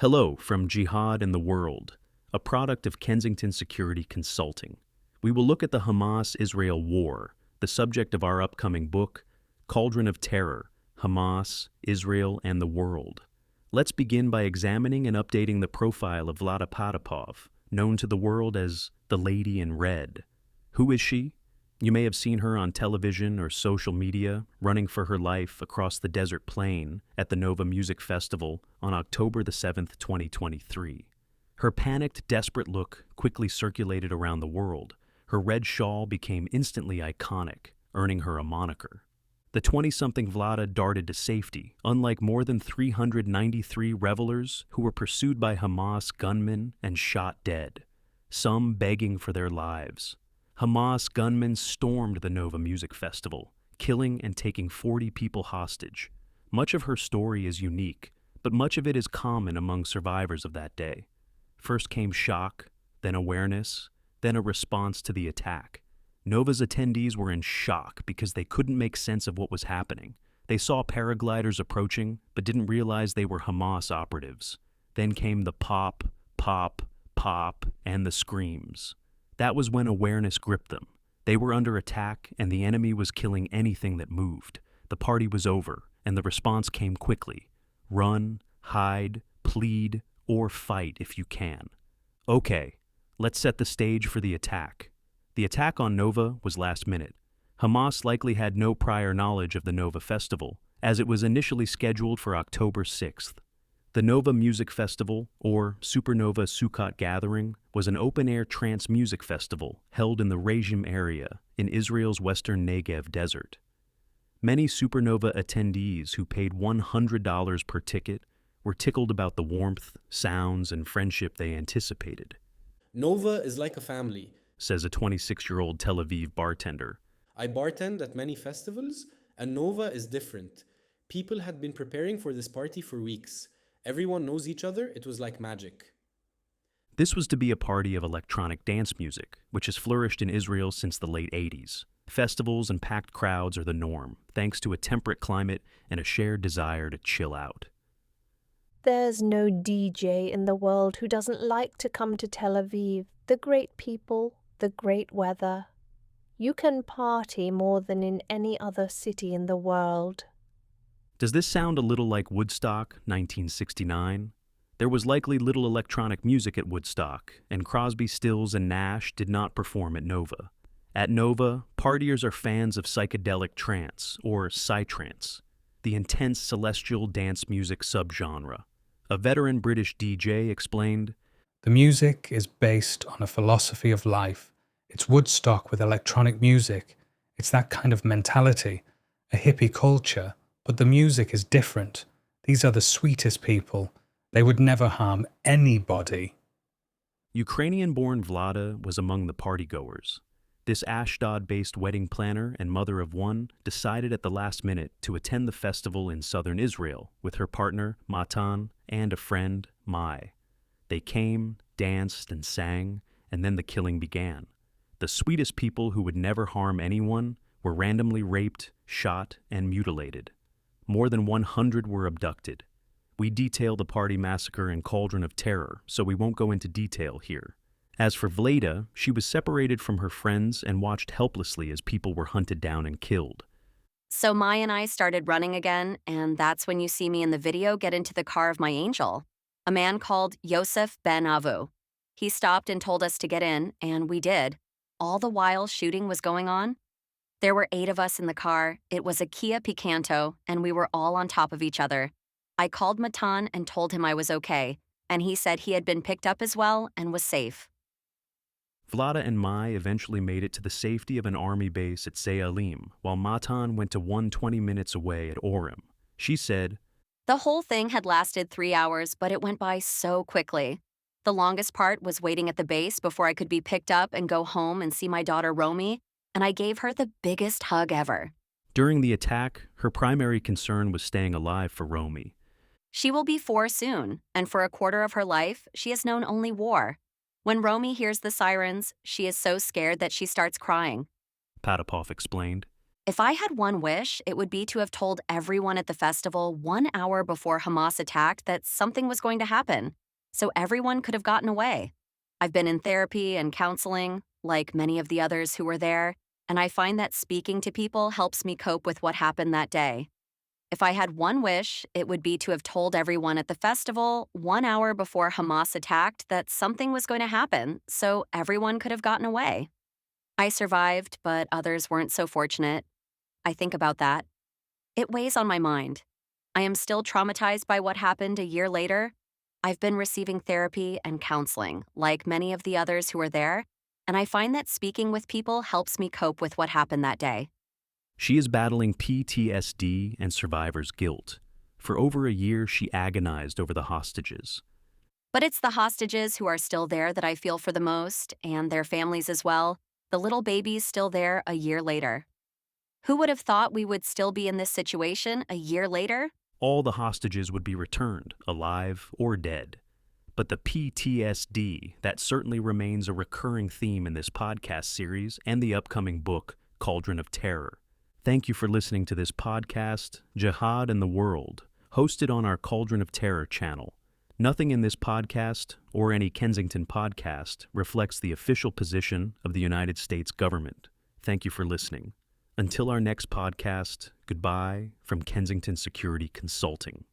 Hello from Jihad and the World, a product of Kensington Security Consulting. We will look at the Hamas-Israel war, the subject of our upcoming book, Cauldron of Terror, Hamas, Israel, and the World. Let's begin by examining and updating the profile of Vlada, known to the world as the Lady in Red. Who is she? You may have seen her on television or social media, running for her life across the desert plain at the Nova Music Festival on October the 7th, 2023. Her panicked, desperate look quickly circulated around the world. Her red shawl became instantly iconic, earning her a moniker. The 20-something Vlada darted to safety, unlike more than 393 revelers who were pursued by Hamas gunmen and shot dead, some begging for their lives. Hamas gunmen stormed the Nova Music Festival, killing and taking 40 people hostage. Much of her story is unique, but much of it is common among survivors of that day. First came shock, then awareness, then a response to the attack. Nova's attendees were in shock because they couldn't make sense of what was happening. They saw paragliders approaching, but didn't realize they were Hamas operatives. Then came the pop, pop, pop, and the screams. That was when awareness gripped them. They were under attack, and the enemy was killing anything that moved. The party was over, and the response came quickly. Run, hide, plead, or fight if you can. Okay, let's set the stage for the attack. The attack on Nova was last minute. Hamas likely had no prior knowledge of the Nova Festival, as it was initially scheduled for October 6th. The Nova Music Festival, or Supernova Sukkot Gathering, was an open-air trance music festival held in the Regim area in Israel's western Negev desert. Many Supernova attendees who paid $100 per ticket were tickled about the warmth, sounds, and friendship they anticipated. Nova is like a family, says a 26-year-old Tel Aviv bartender. I bartend at many festivals, and Nova is different. People had been preparing for this party for weeks. Everyone knows each other. It was like magic. This was to be a party of electronic dance music, which has flourished in Israel since the late 80s. Festivals and packed crowds are the norm, thanks to a temperate climate and a shared desire to chill out. There's no DJ in the world who doesn't like to come to Tel Aviv, the great people, the great weather. You can party more than in any other city in the world. Does this sound a little like Woodstock, 1969? There was likely little electronic music at Woodstock, and Crosby, Stills, and Nash did not perform at Nova. At Nova, partiers are fans of psychedelic trance, or psytrance, the intense celestial dance music subgenre. A veteran British DJ explained, "The music is based on a philosophy of life. It's Woodstock with electronic music. It's that kind of mentality, a hippie culture. But the music is different. These are the sweetest people. They would never harm anybody." Ukrainian-born Vlada was among the partygoers. This Ashdod-based wedding planner and mother of one decided at the last minute to attend the festival in southern Israel with her partner, Matan, and a friend, Mai. They came, danced, and sang, and then the killing began. The sweetest people who would never harm anyone were randomly raped, shot, and mutilated. More than 100 were abducted. We detail the party massacre in Cauldron of Terror, so we won't go into detail here. As for Vlada, she was separated from her friends and watched helplessly as people were hunted down and killed. So Mai and I started running again, and that's when you see me in the video get into the car of my angel, a man called Yosef Ben Avu. He stopped and told us to get in, and we did. All the while shooting was going on. There were 8 of us in the car. It was a Kia Picanto, and we were all on top of each other. I called Matan and told him I was okay, and he said he had been picked up as well and was safe. Vlada and Mai eventually made it to the safety of an army base at Sealim, while Matan went to one 20 minutes away at Orem. She said, "The whole thing had lasted 3 hours, but it went by so quickly. The longest part was waiting at the base before I could be picked up and go home and see my daughter Romy, and I gave her the biggest hug ever." During the attack, her primary concern was staying alive for Romy. She will be 4 soon, and for a quarter of her life, she has known only war. When Romy hears the sirens, she is so scared that she starts crying. Patapov explained. If I had one wish, it would be to have told everyone at the festival 1 hour before Hamas attacked that something was going to happen, so everyone could have gotten away. I've been in therapy and counseling, like many of the others who were there, and I find that speaking to people helps me cope with what happened that day. If I had one wish, it would be to have told everyone at the festival 1 hour before Hamas attacked that something was going to happen, so everyone could have gotten away. I survived, but others weren't so fortunate. I think about that. It weighs on my mind. I am still traumatized by what happened a year later. I've been receiving therapy and counseling, like many of the others who were there, and I find that speaking with people helps me cope with what happened that day. She is battling PTSD and survivor's guilt. For over a year, she agonized over the hostages. But it's the hostages who are still there that I feel for the most, and their families as well, the little babies still there a year later. Who would have thought we would still be in this situation a year later? All the hostages would be returned, alive or dead. But the PTSD, that certainly remains a recurring theme in this podcast series and the upcoming book, Cauldron of Terror. Thank you for listening to this podcast, Jihad and the World, hosted on our Cauldron of Terror channel. Nothing in this podcast, or any Kensington podcast, reflects the official position of the United States government. Thank you for listening. Until our next podcast, goodbye from Kensington Security Consulting.